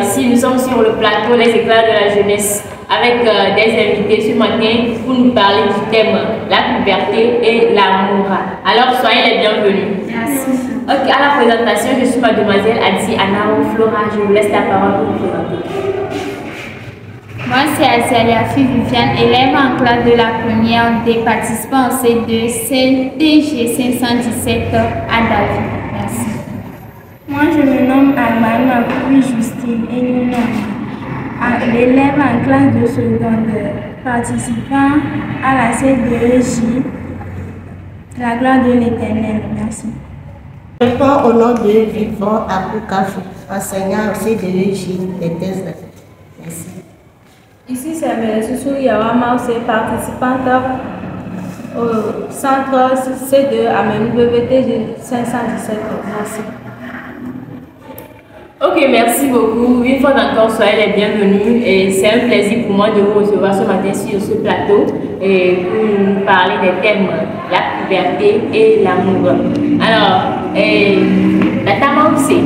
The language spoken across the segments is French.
ici nous sommes sur le plateau Les éclairs de la jeunesse avec des invités ce matin pour nous parler du thème la puberté et l'amour. Alors soyez les bienvenus. Merci. Ok, à la présentation, je suis mademoiselle Adi Anao Flora. Je vous laisse la parole pour vous présenter. Moi, c'est Azalia Viviane, élève en classe de la première des participants au C2 CTG 517 à David. Merci. Moi, je me nomme Amana puis Justine et nous sommes l'élève en classe de secondaire participant à la C2J, la gloire de l'Éternel. Merci. Je réponds au nom de Vivant Aboukafi, enseignant au C2J des thèses. Merci. Ici, c'est Mélissou Yawama, c'est participante au centre C2 à MWT 517. Merci. Ok, merci beaucoup. Une fois encore, soyez les bienvenus. Et c'est un plaisir pour moi de vous recevoir ce matin sur ce plateau et pour nous parler des thèmes la puberté et l'amour. Alors, la Tamaoussé,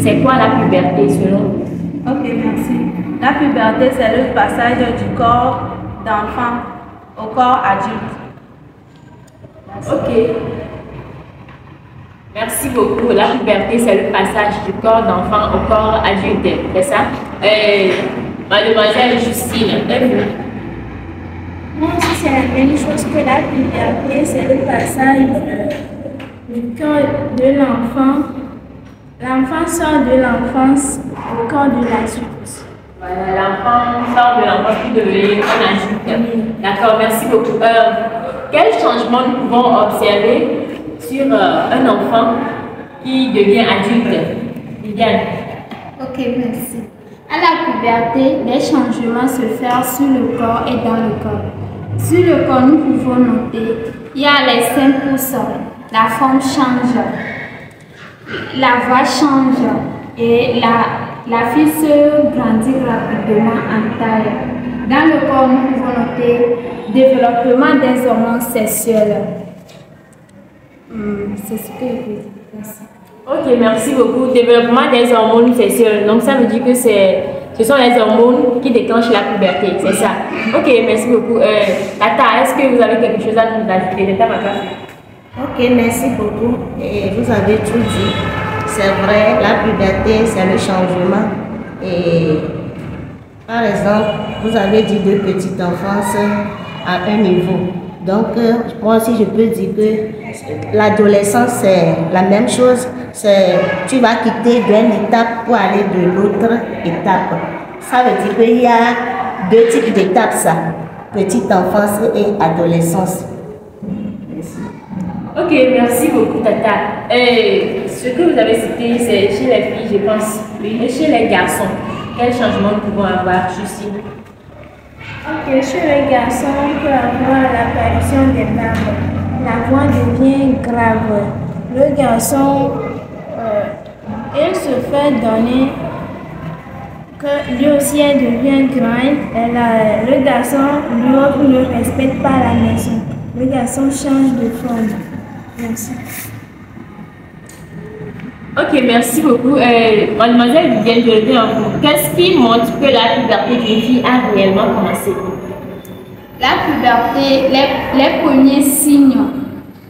c'est quoi la puberté selon vous? Ok, merci. La puberté, c'est le passage du corps d'enfant au corps adulte. Merci. Ok. Merci beaucoup. La puberté, c'est le passage du corps d'enfant au corps adulte. C'est ça? Mademoiselle Justine, et vous? Moi aussi, c'est la même chose que la puberté, c'est le passage du corps de l'enfant. L'enfant sort de l'enfance au corps de l'adulte. Voilà, l'enfant sort de l'enfance pour devenir un adulte. D'accord, merci beaucoup. Quel changement nous pouvons observer sur un enfant qui devient adulte? Viviane. Ok, merci. À la puberté, les changements se font sur le corps et dans le corps. Sur le corps, nous pouvons noter il y a les 5%, la forme change, la voix change et la fille se grandit rapidement en taille. Dans le corps, nous pouvons noter développement des hormones sexuelles. C'est ce que je veux dire. Merci. Ok, merci beaucoup. Développement des hormones sexuelles. Donc ça veut dire que ce sont les hormones qui déclenchent la puberté, c'est ça? Ok, merci beaucoup. Tata, est-ce que vous avez quelque chose à nous ajouter? Ok, merci beaucoup. Et vous avez tout dit. C'est vrai, la puberté, c'est le changement. Et par exemple, vous avez dit de petite enfance à un niveau. Donc, moi aussi, je peux dire que l'adolescence, c'est la même chose. Tu vas quitter d'une étape pour aller de l'autre étape. Ça veut dire qu'il y a deux types d'étapes, ça. Petite enfance et adolescence. Merci. Ok, merci beaucoup, Tata. Ce que vous avez cité, c'est chez les filles, je pense. Oui. Et chez les garçons, quel changement nous pouvons avoir, Justine? Ok, chez les garçons, on peut avoir l'apparition des barbes. La voix devient grave. Le garçon, il se fait donner que lui aussi elle devient grande. Le garçon, l'autre ne respecte pas la maison. Le garçon change de forme. Merci. Ok, merci beaucoup. Mademoiselle Viviane, je reviens en vous. Qu'est-ce qui montre que la puberté d'une fille a réellement commencé? La puberté, les premiers signes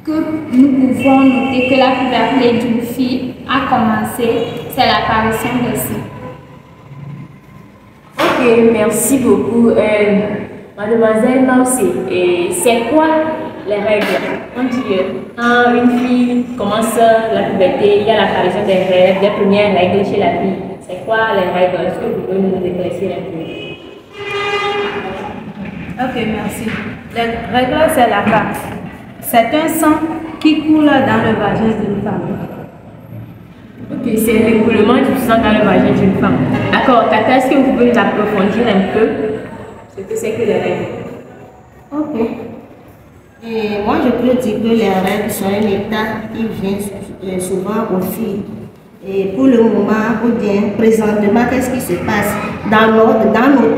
que nous pouvons noter que la puberté d'une fille a commencé, c'est l'apparition des signes. Ok, merci beaucoup. Mademoiselle Maoussé, c'est quoi les règles? On dit quand une fille commence la puberté, il y a l'apparition des règles, des premières règles chez la fille. C'est quoi les règles? Est-ce que vous pouvez nous éclaircir un peu? Ok, merci. Les règles, c'est la carte. C'est un sang qui coule dans le vagin d'une femme. Ok, c'est l'écoulement du sang dans le vagin d'une femme. D'accord, Tata, est-ce que vous pouvez nous approfondir un peu ce que c'est que les règles? Ok. Et moi, je peux dire que les règles sont un état qui vient souvent aux filles. Et pour le moment, ou bien présentement, qu'est-ce qui se passe? Dans nos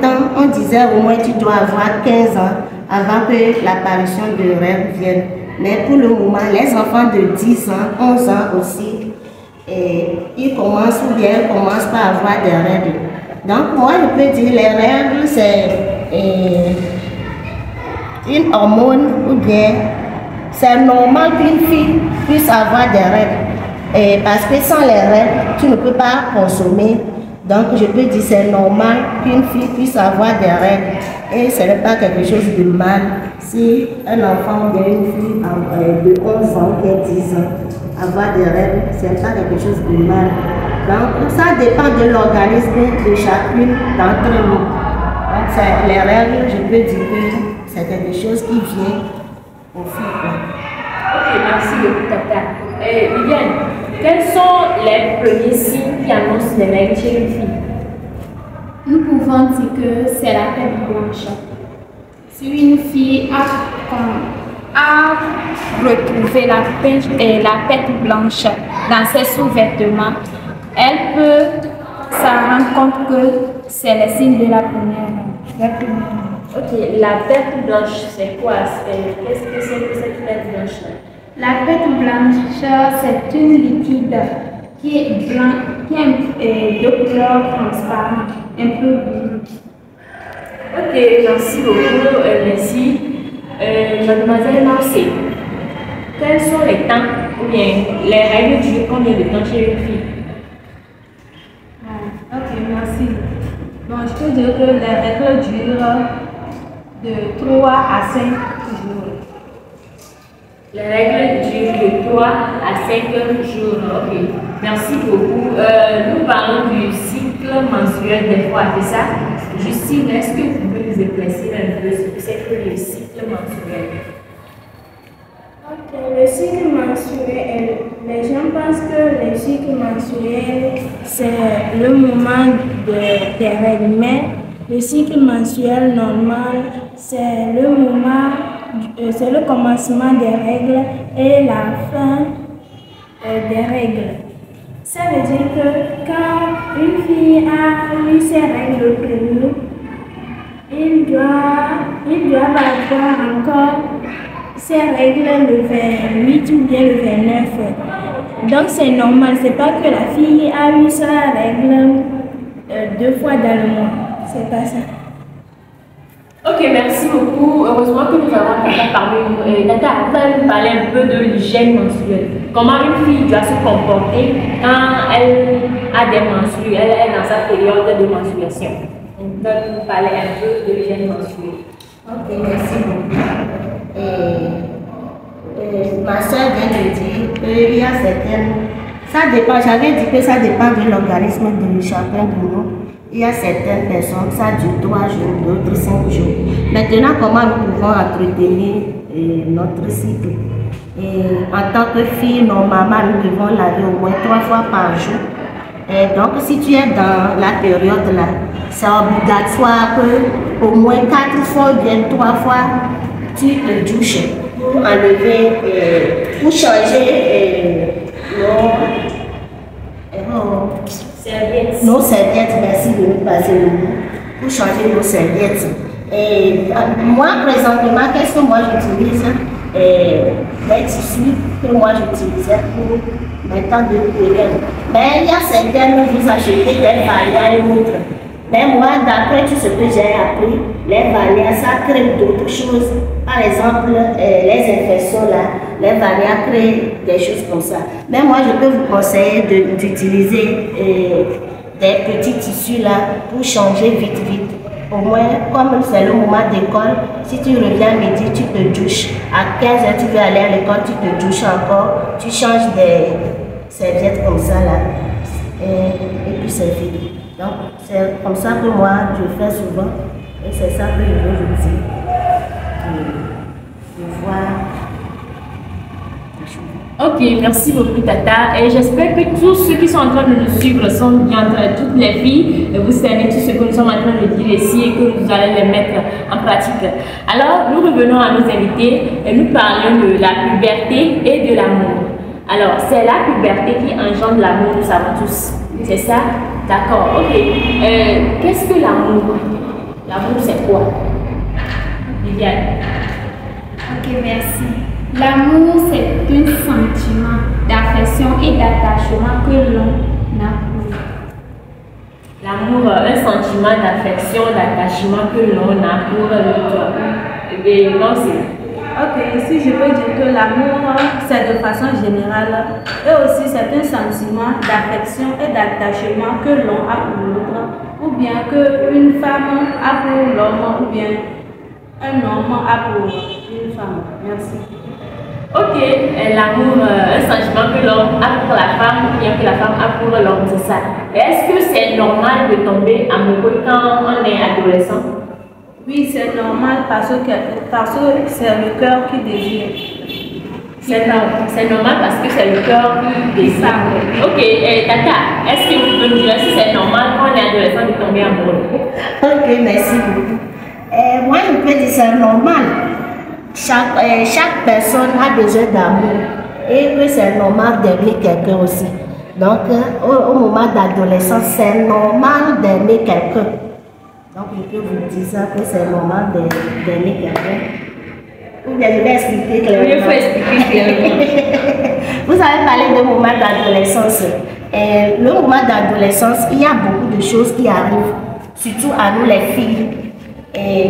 temps, on disait au moins tu dois avoir 15 ans avant que l'apparition de règles vienne. Mais pour le moment, les enfants de 10 ans, 11 ans aussi, et il commence ou bien commence par avoir des règles. Donc moi je peux dire les règles c'est une hormone ou bien c'est normal qu'une fille puisse avoir des règles. Et parce que sans les règles, tu ne peux pas consommer. Donc je peux dire c'est normal qu'une fille puisse avoir des règles. Et ce n'est pas quelque chose de mal si un enfant ou bien une fille de 11 ans ou 10 ans avoir des règles, ce n'est pas quelque chose de mal. Donc ça dépend de l'organisme de chacune d'entre nous. Donc les règles, je peux dire que c'est quelque chose qui vient au fil. Ok, merci beaucoup Tata. Viviane, quels sont les premiers signes qui annoncent les règles chez une fille? Nous pouvons dire que c'est la tête blanche. Si une fille a retrouvé la tête blanche dans ses sous-vêtements, elle peut s'en rendre compte que c'est le signe de la première. Ok, la tête blanche, c'est quoi? Qu'est-ce que c'est que cette tête blanche-là? La tête blanche, c'est une liquide qui est blanc, qui est de couleur transparente, un peu bleue. Ok, merci beaucoup. Merci. Mademoiselle Marcé, quels sont les temps ou bien les règles durent combien de temps chez une fille? Ok, merci. Bon, je peux dire que les règles durent de 3 à 5 jours. Les règles durent de 3 à 5 jours. Ok, merci beaucoup. Nous parlons du cycle menstruel des fois, c'est ça? Justine, est-ce que vous pouvez nous éclaircir un peu ce que c'est que le cycle menstruel? Ok, le cycle menstruel, les gens pensent que le cycle menstruel c'est le moment des règles, mais le cycle menstruel normal c'est le moment, c'est le commencement des règles et la fin des règles. Ça veut dire que quand une fille a eu ses règles prévues, il doit avoir encore ses règles le 28 ou bien le 29. Donc c'est normal, c'est pas que la fille a eu sa règle 2 fois dans le mois. C'est pas ça. Ok, merci beaucoup. Heureusement que nous avons Tata parmi nous. Tata, vous allez nous parler un peu de l'hygiène menstruelle. Comment une fille doit se comporter quand elle a des menstrues, elle est dans sa période de menstruation. Donc, nous parler un peu de l'hygiène menstruelle. Ok, merci beaucoup. Ma soeur vient de dire qu'il y a certaines... Ça dépend, j'avais dit que ça dépend de l'organisme de chacun de nous. Il y a certaines personnes, ça dure 3 jours, d'autres 5 jours. Maintenant, comment nous pouvons entretenir notre cycle? En tant que fille, normalement, nous devons laver au moins 3 fois par jour. Et donc, si tu es dans la période là, c'est obligatoire que au moins 4 fois ou bien 3 fois, tu te douches pour enlever, pour changer nos serviettes, merci de nous passer le mot, pour changer nos serviettes. Et moi, présentement, qu'est-ce que moi j'utilise? Les tissus que moi j'utilisais pour mes temps de période. Mais il y a certaines, vous achetez des variants et autres. Mais moi, d'après tout ce que j'ai appris, les variants, ça crée d'autres choses. Par exemple, les infections là, les variants créent des choses comme ça. Mais moi, je peux vous conseiller d'utiliser des petits tissus là pour changer vite. Au moins, comme c'est le moment d'école, si tu reviens midi, tu te douches. À 15h, tu veux aller à l'école, tu te douches encore. Tu changes des serviettes comme ça là. Et puis c'est vite. Donc, c'est comme ça que moi, je fais souvent. Et c'est ça que je veux vous dire. De voir les choses. Ok, merci beaucoup Tata. Et j'espère que tous ceux qui sont en train de nous suivre sont bien, toutes les filles, vous savez tout ce que nous sommes en train de dire ici et que vous allez les mettre en pratique. Alors, nous revenons à nos invités et nous parlons de la puberté et de l'amour. Alors, c'est la puberté qui engendre l'amour, nous savons tous. C'est ça? D'accord, ok. Qu'est-ce que l'amour? L'amour, c'est quoi? Viviane. Ok, merci. L'amour, c'est un sentiment d'affection d'affection et d'attachement que l'on a pour eux. L'amour, un sentiment d'affection, d'attachement que l'on a pour l'autre. Et non, c'est... Ok, ici je peux dire que l'amour, c'est de façon générale, et aussi c'est un sentiment d'affection et d'attachement que l'on a pour l'autre, ou bien qu'une femme a pour l'homme, ou bien un homme a pour une femme. Merci. Ok, l'amour, un sentiment que l'homme a pour la femme, ou bien que la femme a pour l'homme, c'est ça. Est-ce que c'est normal de tomber amoureux quand on est adolescent? Oui, c'est normal parce que c'est le cœur qui désire. C'est normal parce que c'est le cœur qui désire. Ok, Tata, est-ce que vous pouvez me dire si c'est normal quand on est adolescent de tomber amoureux? Ok, merci beaucoup. Moi, je peux dire que c'est normal. Chaque personne a besoin d'amour et que c'est normal d'aimer quelqu'un aussi. Donc, au moment d'adolescence, c'est normal d'aimer quelqu'un. Donc, je peux vous dire ça, que c'est normal d'aimer quelqu'un. Ou bien, je vais expliquer clairement. Il faut expliquer clairement. Vous avez parlé de moment d'adolescence. Le moment d'adolescence, il y a beaucoup de choses qui arrivent, surtout à nous les filles.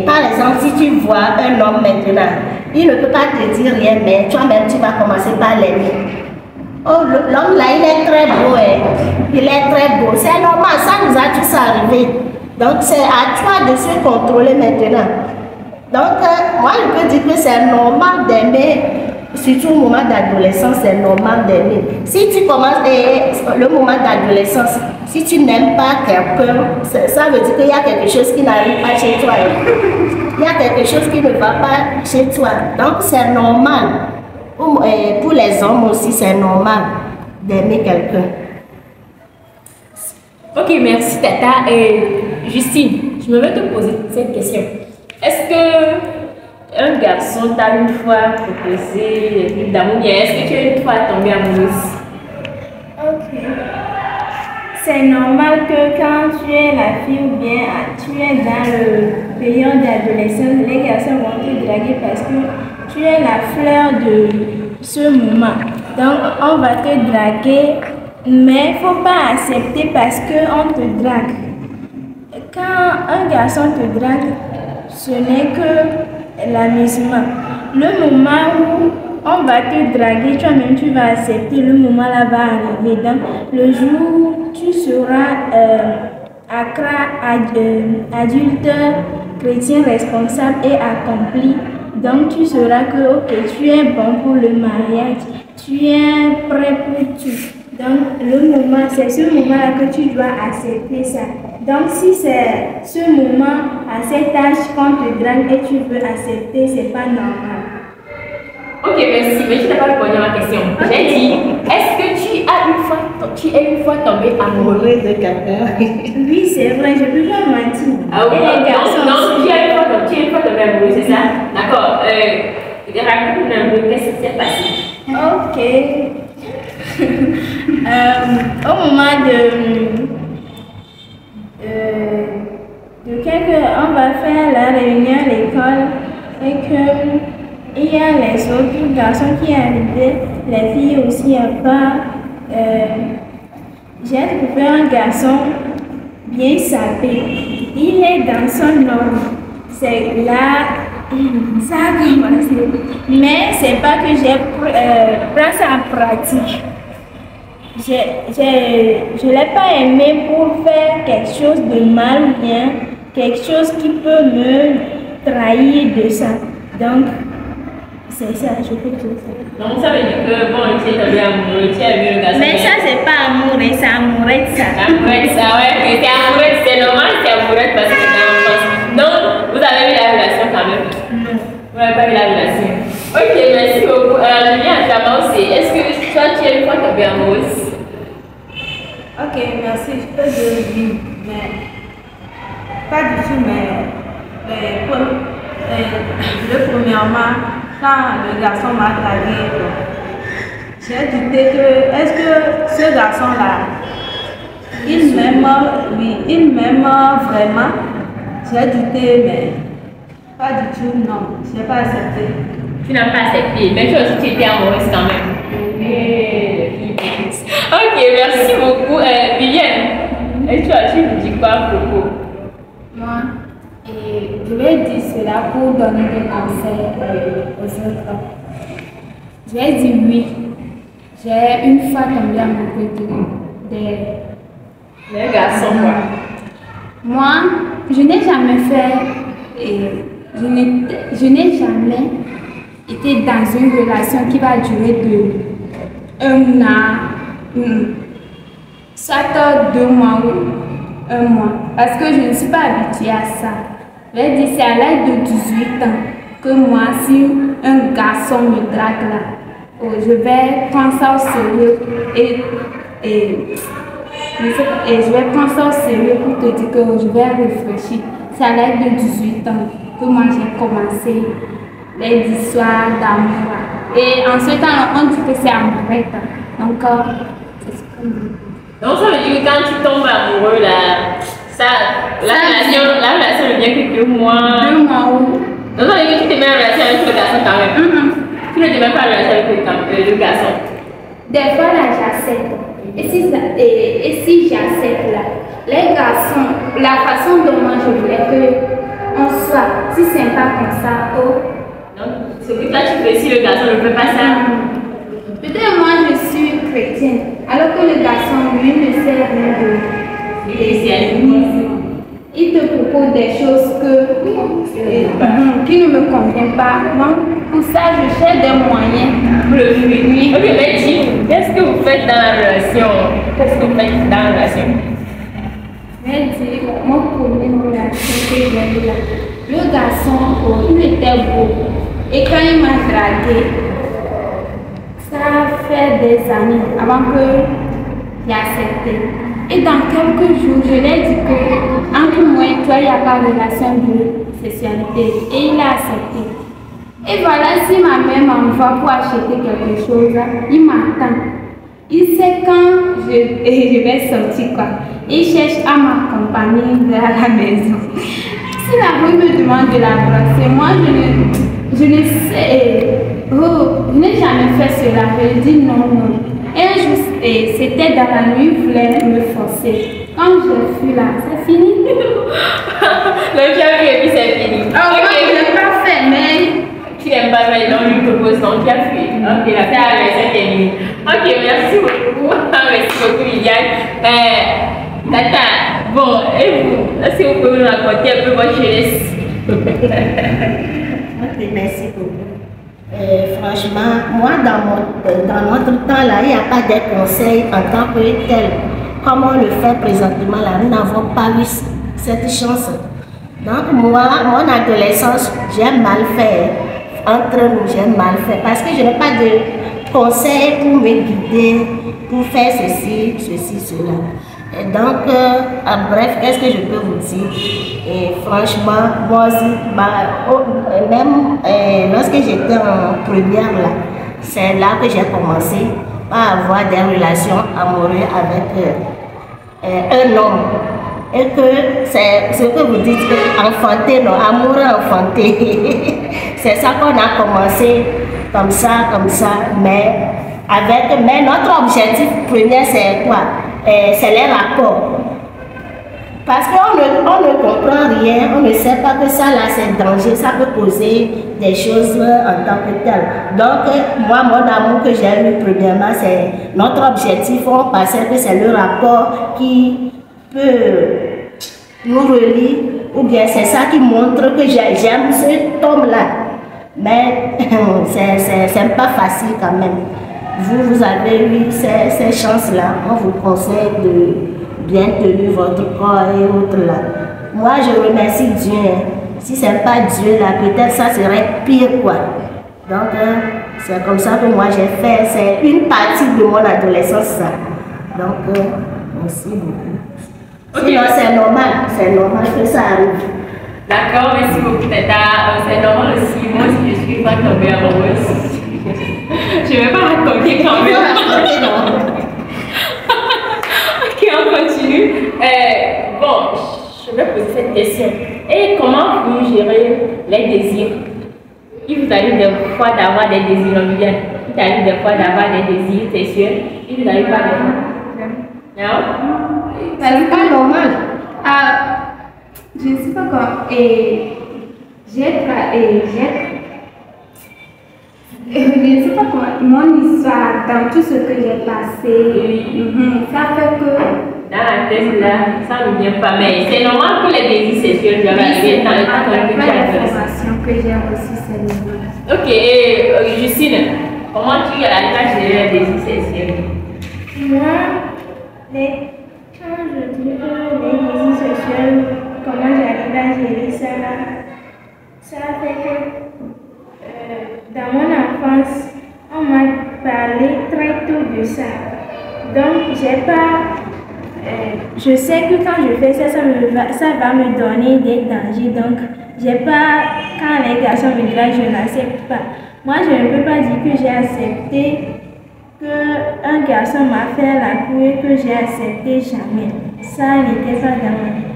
Par exemple, si tu vois un homme maintenant, il ne peut pas te dire rien, mais toi-même, tu vas commencer par l'aimer. Oh, l'homme là, il est très beau, il est très beau. C'est normal, ça nous a tous arrivé. Donc, c'est à toi de se contrôler maintenant. Donc, moi, je peux dire que c'est normal d'aimer, surtout au moment d'adolescence, c'est normal d'aimer. Si tu commences le moment d'adolescence, si tu n'aimes pas quelqu'un, ça veut dire qu'il y a quelque chose qui n'arrive pas chez toi. Il y a quelque chose qui ne va pas chez toi. Donc, c'est normal. Pour les hommes aussi, c'est normal d'aimer quelqu'un. Ok, merci Tata. Justine, je me vais te poser cette question. Est-ce que un garçon t'a une fois proposé des trucs d'amour? Est-ce que tu es une fois tombée amoureuse? Ok. C'est normal que quand tu es la fille ou bien tu es dans le période d'adolescence, les garçons vont te draguer parce que tu es la fleur de ce moment. Donc, on va te draguer, mais il ne faut pas accepter parce qu'on te drague. Quand un garçon te drague, ce n'est que l'amusement. Le moment où on va te draguer, toi-même tu vas accepter, le moment là va arriver. Donc, le jour où tu seras adulte, chrétien responsable et accompli, donc tu sauras que ok, tu es bon pour le mariage, tu es prêt pour tout. Donc, le moment, c'est ce moment-là que tu dois accepter ça. Donc, si c'est ce moment, à cet âge, qu'on te drague et tu veux accepter, c'est pas normal. Ok, merci, mais tu n'as pas répondu à ma question. J'ai dit, est-ce que tu es une fois tombé amoureux de quelqu'un? Oui, c'est vrai, je ne peux pas mentir. Ah oui, non, tu es une fois tombé amoureux, c'est ça? D'accord. Raconte-nous un peu, qu'est-ce qui s'est passé? Ok. Au moment on va faire la réunion à l'école et qu'il y a les autres garçons qui arrivaient, les filles aussi à part. J'ai trouvé un garçon bien sapé. Il est dans son ordre. C'est là, ça a commencé. Mais c'est pas que j'ai pris ça en pratique. Je ne l'ai pas aimé pour faire quelque chose de mal ou bien quelque chose qui peut me trahir de ça. Donc, c'est ça, je peux dire ça. Donc, ça veut dire que, bon, tu es tombé amoureux, tu as vu le garçon. Mais ça, c'est pas amoureux, c'est amoureux de ça. Amoureux de ça, ouais. C'est amoureux, c'est normal, c'est amoureux parce que c'est dans l'enfance. Donc, vous avez eu la relation quand même? Non. Vous n'avez pas eu la relation. Ok, merci beaucoup. Je viens à ta aussi. Est-ce que toi, tu es une fois tombée amoureuse? Ok, merci. Je peux dire oui, mais pas du tout, mais premièrement, quand le garçon m'a dragué, j'ai douté que, est-ce que ce garçon-là, il m'aime, oui, il m'aime vraiment? J'ai douté, mais pas du tout, non, je n'ai pas accepté. Tu n'as pas accepté, mais toi aussi tu étais amoureuse quand même. merci beaucoup. Vivienne, et tu me dis quoi à propos? Moi, je vais dire cela pour donner des conseils aux autres. Je vais dire oui. J'ai une fois tombé amoureux Les garçons, quoi. Moi, je n'ai jamais fait, je n'ai jamais été dans une relation qui va durer de 1 an, soit 2 mois ou 1 mois, parce que je ne suis pas habituée à ça. Je vais dire, c'est à l'âge de 18 ans que moi, si un garçon me drague là, je vais prendre ça au sérieux et je vais prendre ça au sérieux pour te dire que je vais réfléchir. C'est à l'âge de 18 ans que moi j'ai commencé les histoires d'amour. Et ensuite, on dit que c'est amoureux. Donc, c'est ce qu'on dit. Donc, ça veut dire que quand tu tombes amoureux, là, la relation devient que 2 mois. 2 mois ou. Donc, ça veut dire que tu te mets en relation avec le garçon quand même. Tu ne te mets pas en relation avec le garçon. Des fois, là, j'accepte. Et si j'accepte là, les garçons, la façon dont moi je voulais qu'on soit si sympa comme ça, donc, c'est que toi tu fais si le garçon ne fait pas ça. Peut-être moi je suis chrétienne, alors que le garçon lui ne sait rien de l'église. Il te propose des choses qui ne me conviennent pas. Donc, pour ça, je cherche des moyens pour le fuir. Ok, mais dis, qu'est-ce que vous faites dans la relation? Qu'est-ce que vous faites dans la relation? Je vais dire, mon premier relation que j'ai eu là, le garçon, il était beau. Et quand il m'a dragué, ça a fait des années avant que j'ai accepté. Et dans quelques jours, je lui ai dit que entre moi et toi, il n'y a pas de relation de sexualité. Et il a accepté. Et voilà, si ma mère m'envoie pour acheter quelque chose, il m'attend. Il sait quand je vais sortir quoi. Il cherche à m'accompagner vers la maison. Si la rue me demande de l'embrasser, moi je ne sais. Je n'ai jamais fait cela. Je dis non. Et un jour, c'était dans la nuit, il voulait me forcer. Quand je suis là, c'est fini. Donc tu as vu et puis c'est fini. Ah, okay. Je n'ai pas fait, mais. Tu n'aimes pas, mais donc lui propose, donc tu as fui. Ok, la faire c'est terminé. Ok, merci beaucoup. Merci beaucoup, Viviane. Tata, bon, et vous, est-ce que vous pouvez nous raconter un peu votre jeunesse? Ok, merci beaucoup. Franchement, moi, dans notre temps, là, il n'y a pas de conseils en tant que tel. Comme on le fait présentement, là, nous n'avons pas eu cette chance. Donc, moi, mon adolescence, j'ai mal fait. Entre nous, j'ai mal fait. Parce que je n'ai pas de conseils pour me guider, pour faire ceci, cela. Et donc, en bref, qu'est-ce que je peux vous dire? Et franchement, moi aussi, même lorsque j'étais en première, là, c'est là que j'ai commencé à avoir des relations amoureuses avec un homme. Et que c'est ce que vous dites, enfanté, non, amoureux enfanté. C'est ça qu'on a commencé comme ça, mais notre objectif premier, c'est quoi? C'est les rapports. Parce qu'on ne comprend rien, on ne sait pas que ça là c'est danger, ça peut causer des choses en tant que tel. Donc moi, mon amour que j'ai eu premièrement, c'est notre objectif, on pensait que c'est le rapport qui peut nous relier, ou bien c'est ça qui montre que j'aime cet homme-là. Mais c'est pas facile quand même. Vous avez eu ces chances-là, on vous conseille de bien tenir votre corps et autres là. Moi, je remercie Dieu. Si ce n'est pas Dieu là, peut-être ça serait pire quoi. Donc, c'est comme ça que moi j'ai fait. C'est une partie de mon adolescence ça. Donc, merci beaucoup. Okay. Sinon, c'est normal que ça arrive. D'accord, merci beaucoup Tata. C'est normal aussi, moi aussi je suis pas tombée amoureuse. Je ne vais pas raconter quand même. Ok, on continue. Bon, je vais poser cette question. Et comment vous gérez les désirs? Il vous arrive des fois d'avoir des désirs, il t'arrive des fois d'avoir des désirs sexuels, il vous arrive pas des fois. C'est pas normal. Je ne sais pas quoi. Et je ne sais pas quoi. Mon histoire, dans tout ce que j'ai passé, ça fait que. Dans la tête là, ça ne vient pas. Mais c'est normal que les désirs sexuels doivent arriver dans le temps que tu as l'information que j'ai reçue, c'est le. Ok, et Justine, comment tu arrives à gérer les désirs sexuels? Moi, quand je dis les désirs sexuels, comment j'arrive à gérer ça, ça fait que dans mon enfance, on m'a parlé très tôt de ça. Donc, j'ai pas. Je sais que quand je fais ça, ça va me donner des dangers. Donc, j'ai pas. Quand les garçons me disent je n'accepte pas. Moi, je ne peux pas dire que j'ai accepté qu'un garçon m'a fait la cour et que j'ai accepté jamais. Ça n'était pas dans ma vie.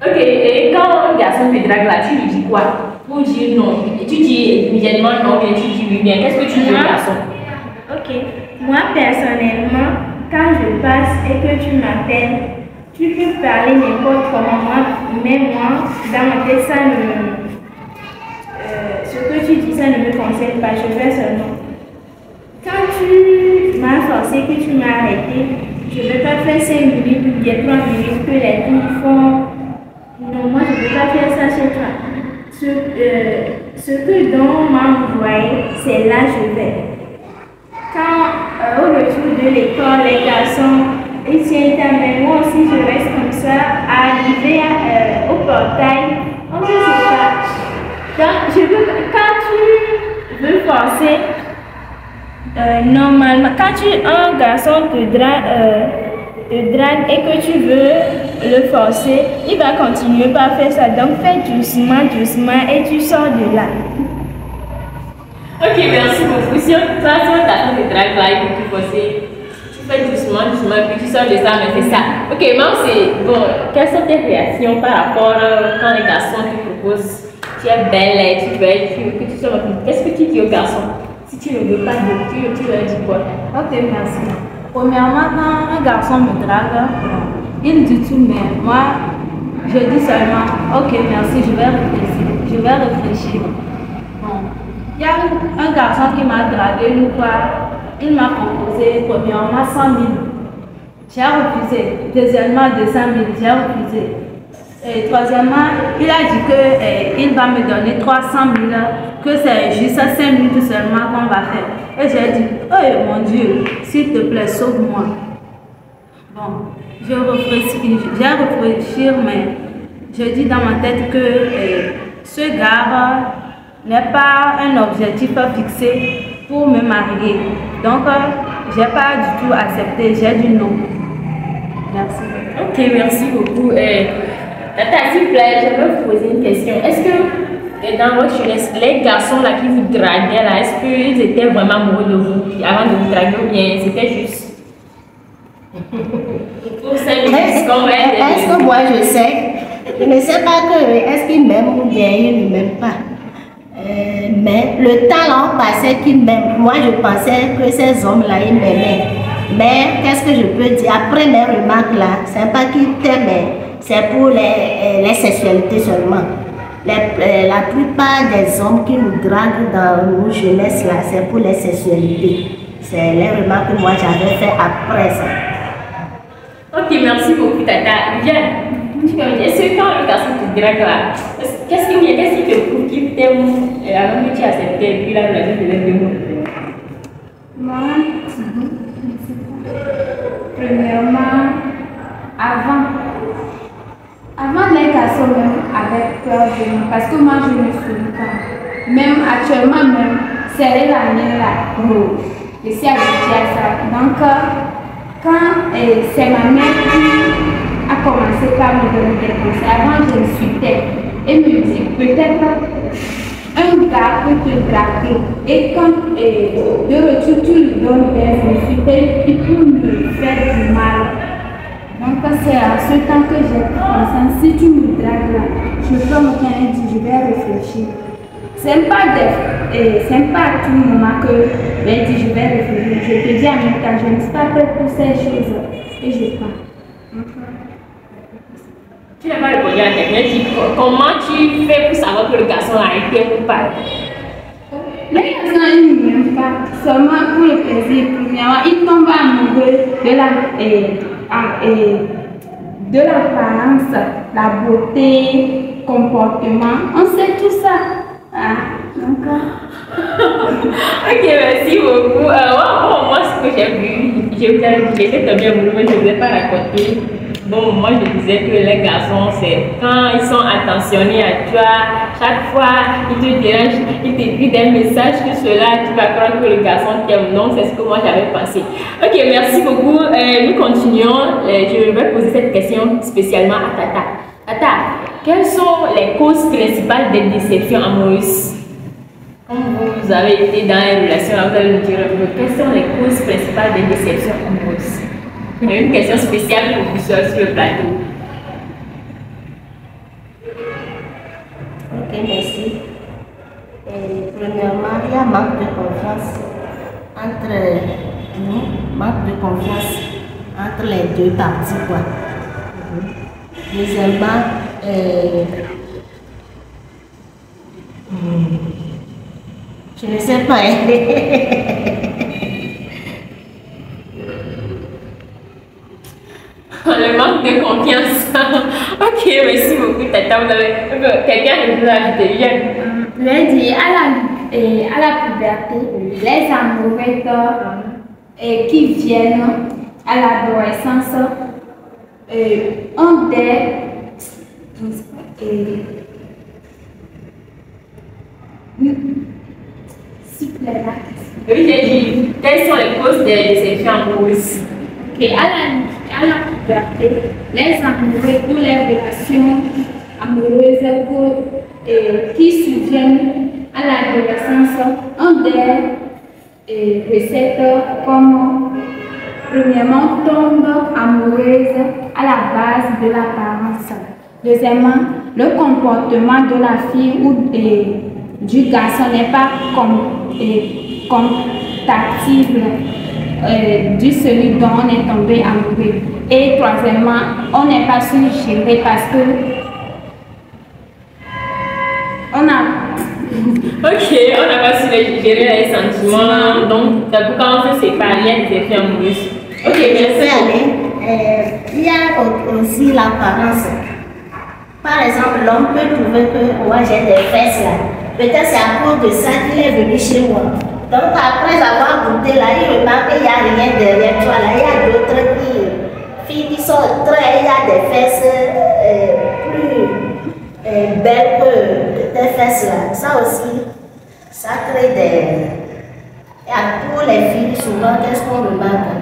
Ok, et quand un garçon te drague là, tu lui dis quoi? Pour dire non. Et tu dis immédiatement non, bien tu dis oui bien. Qu'est-ce que tu dis au garçon? Ok, moi personnellement, quand je passe et que tu m'appelles, tu peux parler n'importe comment, mais moi, dans ma tête, ça ne. Ce que tu dis, ça ne me concerne pas, je fais seulement. Quand tu m'as forcé, que tu m'as arrêté, je ne vais pas faire 5 minutes ou bien 30 minutes que les filles font. Non, moi je ne peux pas faire ça chez toi. Ce que dont on m'a envoyé, c'est là je vais. Quand au retour de l'école, les garçons, ils tiennent ta main, moi aussi je reste comme ça, arriver au portail, on se sépare. Donc, quand tu veux forcer, normalement, quand un garçon te drague et que tu veux le forcer, il va continuer par faire ça. Donc, fais doucement, doucement et tu sors de là. Ok, merci beaucoup. Si on t'attend de drague là, il faut te forcer. Tu fais doucement, doucement, puis tu sors de ça, mais c'est ça. Ok, moi, c'est bon. Quelles sont tes réactions par rapport quand les garçons te proposent? Tu es belle, tu veux que tu sois ma fille. Qu'est-ce que tu dis aux garçons? Si tu ne veux pas, tu leur dis quoi? Ok, merci. Premièrement, quand un garçon me drague, il dit tout, mais moi, je dis seulement, ok, merci, je vais réfléchir. Bon. Il y a un garçon qui m'a dragué une fois, il m'a proposé premièrement 100 000. J'ai refusé. Deuxièmement, 200 000, j'ai refusé. Et troisièmement, il a dit qu'il va me donner 300 000, que c'est juste 5 minutes seulement qu'on va faire. Et j'ai dit, oh mon Dieu, s'il te plaît, sauve-moi. Bon, j'ai réfléchi, mais je dis dans ma tête que ce gars n'est pas un objectif fixé pour me marier. Donc, je n'ai pas du tout accepté, j'ai dit non. Merci. Ok, merci beaucoup. Tata, s'il vous plaît, j'aimerais vous poser une question. Est-ce que dans votre jeunesse, les garçons là qui vous draguaient là, est-ce qu'ils étaient vraiment amoureux de vous avant de vous draguer ou bien c'était juste pour 5 minutes? Est-ce que moi je sais? Je ne sais pas que est-ce qu'ils m'aiment ou bien ils ne m'aiment pas. Mais le temps là on passait qu'ils m'aiment. Moi je pensais que ces hommes là ils m'aimaient. Mais qu'est-ce que je peux dire? Après mes remarques là, c'est pas qu'ils t'aiment. C'est pour les sexualités seulement. La plupart des hommes qui nous draguent dans nos jeunesse là, c'est pour les sexualités. C'est les remarques que moi j'avais fait après ça. Ok, merci beaucoup Tata. Viens, est-ce que quand le garçon te drague là, qu'est-ce qui te prouve qu'il t'aime avant que tu acceptes et puis là la vie te donne des mots? Moi, premièrement, avant les garçons même avaient peur de moi, parce que moi je ne souris pas. Même actuellement même, c'est la mienne là. Je suis habituée à ça. Donc quand c'est ma mère qui a commencé par me donner des conseils, avant je l'insultais et me dit peut-être un gars peut te draguer et quand de retour tu lui donnes des insultes, il peut me faire du mal. Donc c'est à ce temps que j'ai pris conscience, si tu me dragues là, je peux me dire, je vais réfléchir. C'est pas à tout moment que je vais réfléchir. Je te dis en même temps, je ne suis pas prête pour ces choses. et je pars. Tu n'as pas répondu à la question. Comment tu fais pour savoir que le garçon a arrêté ou pas? Le garçon, il ne m'aime pas seulement pour le plaisir. Premièrement, il tombe amoureux de l'apparence, la beauté, comportement. On sait tout ça. Ok, merci beaucoup. Moi, ce que j'ai vu, j'ai fait tomber amoureux, mais je ne vous ai pas raconté. Bon, moi je disais que les garçons, c'est quand ils sont attentionnés à toi, chaque fois ils te dérangent, ils t'écrivent des messages que cela, tu vas croire que le garçon t'aime. Non, c'est ce que moi j'avais pensé. Ok, merci beaucoup. Nous continuons. Je vais poser cette question spécialement à Tata. Tata, quelles sont les causes principales des déceptions amoureuses? Comme vous avez été dans les relations, vous allez nous dire un peu quelles sont les causes principales des déceptions amoureuses? Une question spéciale pour vous sur le plateau. Ok, merci. Premièrement, il y a manque de confiance entre nous, manque de confiance entre les deux parties, quoi. Deuxièmement, je ne sais pas. Le manque de confiance. Ok, merci beaucoup, Tata. Quelqu'un qui vous a ajouté? Je vais dire, à la puberté, les amoureux qui viennent à l'adolescence ont des... Oui, j'ai dit, quelles sont les causes des déceptions amoureuses? Ok, à la puberté, les amoureux ou les relations amoureuses qui surviennent à l'adolescence ont des recettes comme premièrement tombe amoureuse à la base de l'apparence. Deuxièmement, le comportement de la fille ou du garçon n'est pas compatible du celui dont on est tombé amoureux. Et troisièmement, on n'est pas suggéré parce que on a... Ok, on n'a pas su gérer les sentiments, donc quand on se sépare, il y a des effets amoureux. Ok, merci. Il y a aussi l'apparence. Par exemple, l'homme peut trouver que moi j'ai des fesses là. Peut-être c'est à cause de ça qu'il est venu chez moi. Donc après avoir goûté là, il remarque qu'il n'y a rien derrière toi là. Il y a d'autres filles qui sont très, il y a des fesses plus belles que tes fesses là. Ça aussi, ça crée des... Et pour les filles, souvent, qu'est-ce qu'on remarque?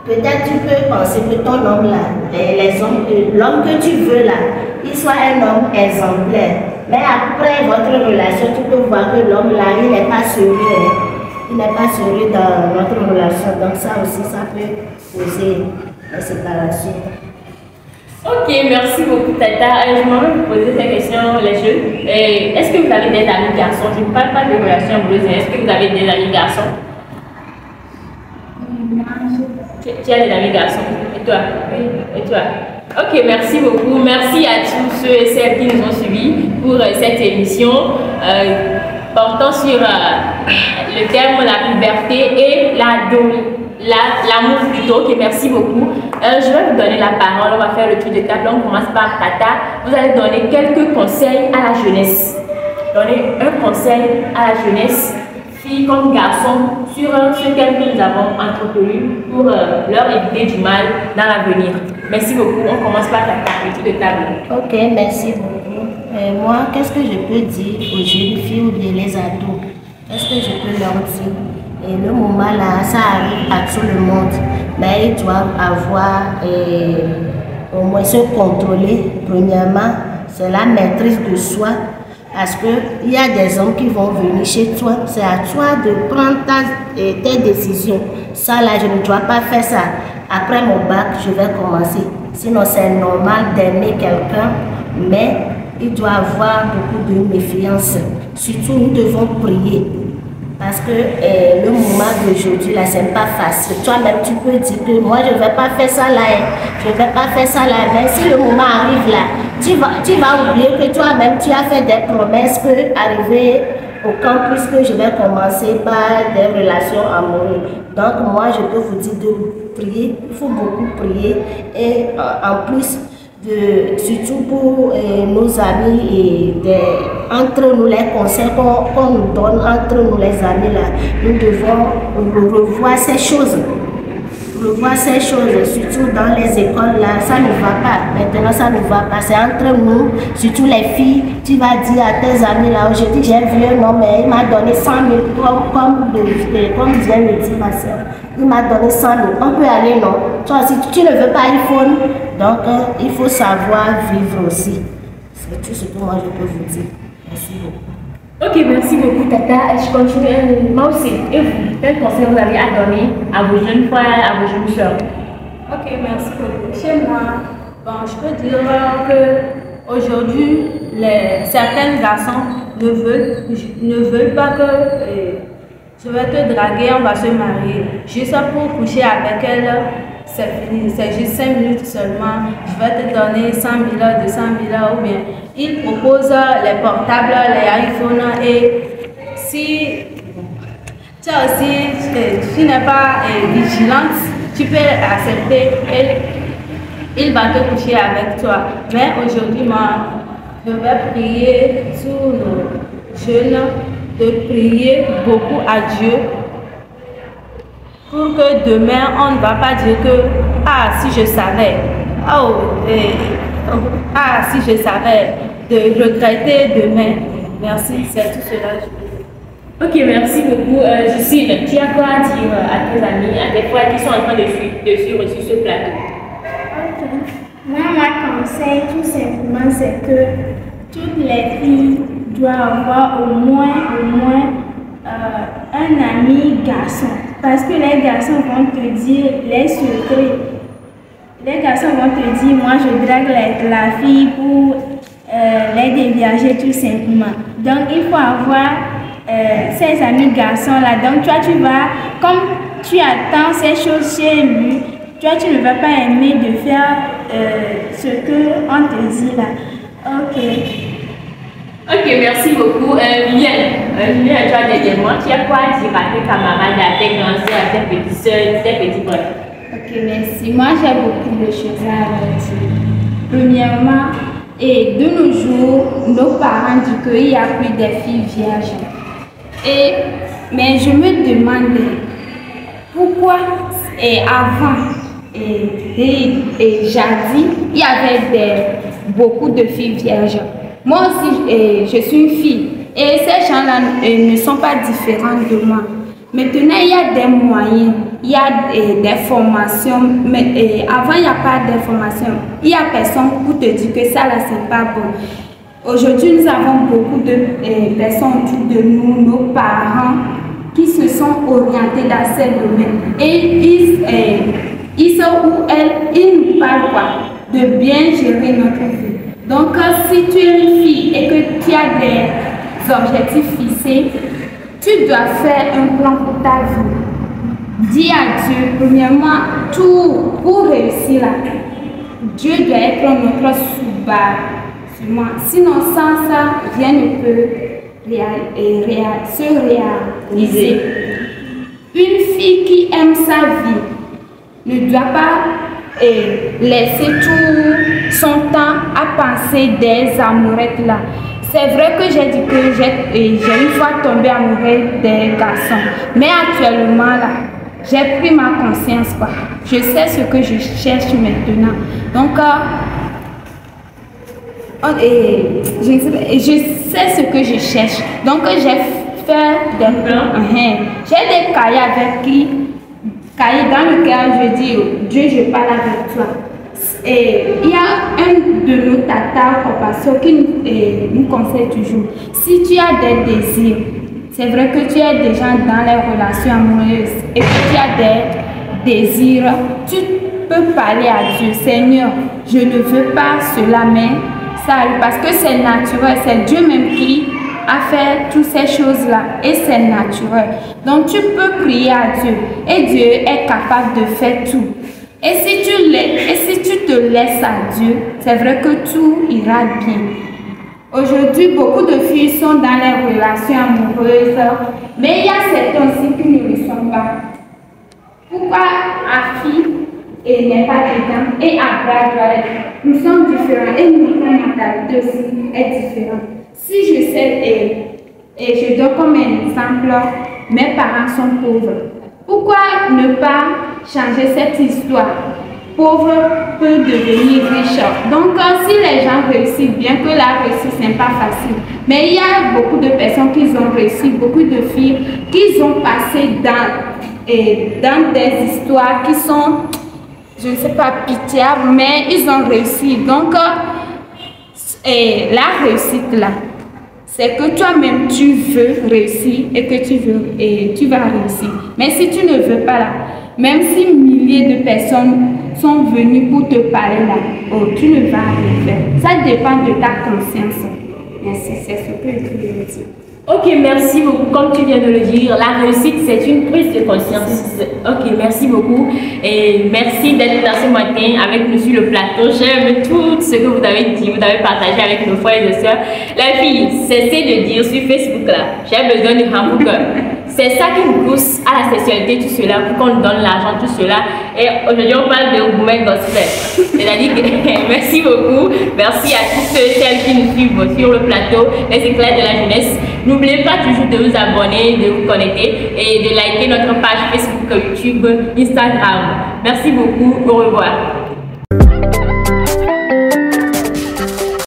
Peut-être tu peux penser que ton homme là, l'homme que tu veux là, il soit un homme exemplaire. Mais après votre relation, tu peux voir que l'homme là, il n'est pas sérieux. Il n'est pas sérieux dans notre relation. Donc ça aussi, ça peut poser la séparation. Ok, merci beaucoup Tata. Je m'en vais vous poser cette question, les jeunes. Est-ce que vous avez des amis garçons? Je ne parle pas de relations amoureuses. Est-ce que vous avez des amis garçons? Tu as des amis garçons? Et toi? Oui. Et toi? Ok, merci beaucoup. Merci à tous ceux et celles qui nous ont suivis pour cette émission portant sur le terme la puberté et l'amour plutôt. Ok, merci beaucoup. Je vais vous donner la parole. On va faire le tour de table. On commence par Tata. Vous allez donner quelques conseils à la jeunesse. Donnez un conseil à la jeunesse, filles comme garçons, sur ce thème que nous avons entretenu pour leur éviter du mal dans l'avenir. Merci beaucoup. On commence par Tata, le tour de table. Ok, merci beaucoup. Moi, qu'est-ce que je peux dire aux jeunes filles ou bien les ados? Qu'est-ce que je peux leur dire? Et le moment là, ça arrive à tout le monde, mais ils doivent avoir au moins se contrôler. Premièrement, c'est la maîtrise de soi, parce qu'il y a des hommes qui vont venir chez toi. C'est à toi de prendre tes décisions. Ça là, je ne dois pas faire ça. Après mon bac, je vais commencer. Sinon, c'est normal d'aimer quelqu'un, mais il doit avoir beaucoup de méfiance. Surtout, nous devons prier. Parce que le moment moment d'aujourd'hui là, c'est pas facile. Toi-même, tu peux dire que moi, je vais pas faire ça là, je vais pas faire ça là. Mais si le moment arrive là, tu vas oublier que toi-même, tu as fait des promesses que arriver au campus, que je vais commencer par des relations amoureuses. Donc moi, je peux vous dire de prier, il faut beaucoup prier. Et en plus, surtout pour nos amis et entre nous les conseils qu'on nous donne, entre nous les amis là, nous devons revoir ces choses. Revoir ces choses, surtout dans les écoles là, ça ne va pas. Maintenant, ça ne va pas. C'est entre nous, surtout les filles. Tu vas dire à tes amis là, aujourd'hui j'ai vu un homme, mais il m'a donné 100 000, comme vient me dire ma soeur. Il m'a donné 100 000. On peut aller, non? Toi, si tu ne veux pas iPhone, donc il faut savoir vivre aussi. C'est tout ce que moi je peux vous dire. Merci beaucoup. Ok, merci beaucoup Tata. Je continue. Moi aussi, et vous, quel conseil vous avez à donner à vos jeunes frères, à vos jeunes soeurs? Ok, merci beaucoup. Chez moi, bon, je peux dire que aujourd'hui, certains garçons ne veulent pas que je vais te draguer, on va se marier. Juste pour coucher avec elle, c'est fini. C'est juste 5 minutes seulement. Je vais te donner 100 000, 200 000 ou bien. Ils proposent les portables, les iPhones et si tu aussi, tu n'es pas vigilante, tu peux accepter et il va te coucher avec toi. Mais aujourd'hui, moi, je vais prier sur nos jeunes, de prier beaucoup à Dieu pour que demain, on ne va pas dire que « Ah, si je savais !» Ah, si je savais, de regretter demain. Merci, c'est tout cela que je peux dire. Ok, merci beaucoup. Justine, tu as quoi à dire à tes amis, à tes frères qui sont en train de suivre sur ce plateau? Ok. Moi, mon conseil, tout simplement, c'est que toutes les filles doivent avoir au moins un ami garçon. Parce que les garçons vont te dire les secrets. Les garçons vont te dire, moi je drague la fille pour les déviager tout simplement. Donc il faut avoir ces amis garçons là. Donc toi tu vas, comme tu attends ces choses chez lui, toi tu ne vas pas aimer de faire ce qu'on te dit là. Ok. Ok, merci beaucoup. Liliane, tu as des témoins. Tu as quoi à dire à tes camarades, à tes grands soeurs, à tes petites soeurs, tes petits frères? Ok, merci. Moi, j'ai beaucoup de choses à dire. Premièrement, et de nos jours, nos parents disent qu'il n'y a plus des filles vierges. Mais je me demande pourquoi avant et jadis, il y avait beaucoup de filles vierges. Moi aussi, je suis une fille et ces gens-là ne sont pas différents de moi. Maintenant, il y a des moyens, il y a des formations, mais avant, il n'y a pas d'informations. Il n'y a personne pour te dire que ça, là, c'est pas bon. Aujourd'hui, nous avons beaucoup de personnes autour de nous, nos parents, qui se sont orientés dans ces domaines. Et ils sont où ils nous parlent quoi? De bien gérer notre vie. Donc, si tu es une fille et que tu as des objectifs fixés, tu dois faire un plan pour ta vie. Dis à Dieu, premièrement, tout pour réussir là. Dieu doit être notre soutien. Sinon, sans ça, rien ne peut se réaliser. Une fille qui aime sa vie ne doit pas laisser tout son temps à penser des amourettes là. C'est vrai que j'ai dit que j'ai une fois tombé amoureuse des garçons, mais actuellement là, j'ai pris ma conscience quoi. Je sais ce que je cherche maintenant. Donc, je sais ce que je cherche. Donc, j'ai fait des plans. J'ai des cahiers avec dans lequel je dis, Dieu, je parle avec toi. Et il y a un de nos tatas compassion qui nous conseille toujours. Si tu as des désirs, c'est vrai que tu es déjà dans les relations amoureuses et que tu as des désirs, tu peux parler à Dieu. Seigneur, je ne veux pas cela, mais ça arrive parce que c'est naturel, c'est Dieu même qui à faire toutes ces choses-là et c'est naturel. Donc tu peux prier à Dieu et Dieu est capable de faire tout. Et si tu te laisses à Dieu, c'est vrai que tout ira bien. Aujourd'hui, beaucoup de filles sont dans les relations amoureuses, mais il y a certains aussi qui ne le sont pas. Pourquoi Afi n'est pas dedans et Abra doit être? Nous sommes différents et notre mentalité aussi est différente. Si je sais et je donne comme un exemple, mes parents sont pauvres. Pourquoi ne pas changer cette histoire? Pauvre peut devenir riche. Donc, si les gens réussissent, bien que la réussite n'est pas facile, mais il y a beaucoup de personnes qui ont réussi, beaucoup de filles qui ont passé dans des histoires qui sont, je ne sais pas, pitiables, mais ils ont réussi. Donc, la réussite là, c'est que toi-même tu veux réussir et que tu vas réussir. Mais si tu ne veux pas là, même si milliers de personnes sont venues pour te parler là, oh, tu ne vas rien faire. Ça dépend de ta conscience. Merci, c'est ce que je veux dire. Ok, merci beaucoup. Comme tu viens de le dire, la réussite, c'est une prise de conscience. Ok, merci beaucoup. Et merci d'être là ce matin avec nous sur le plateau. J'aime tout ce que vous avez dit, vous avez partagé avec nos frères et sœurs. Les filles, cessez de dire sur Facebook là, j'ai besoin de hamburger. C'est ça qui nous pousse à la sexualité, tout cela, pour qu'on nous donne l'argent, tout cela. Et aujourd'hui, on parle de women gospel. C'est-à-dire que merci beaucoup. Merci à tous ceux et celles qui nous suivent sur le plateau, les éclairs de la jeunesse. N'oubliez pas toujours de vous abonner, de vous connecter et de liker notre page Facebook, YouTube, Instagram. Merci beaucoup. Au revoir.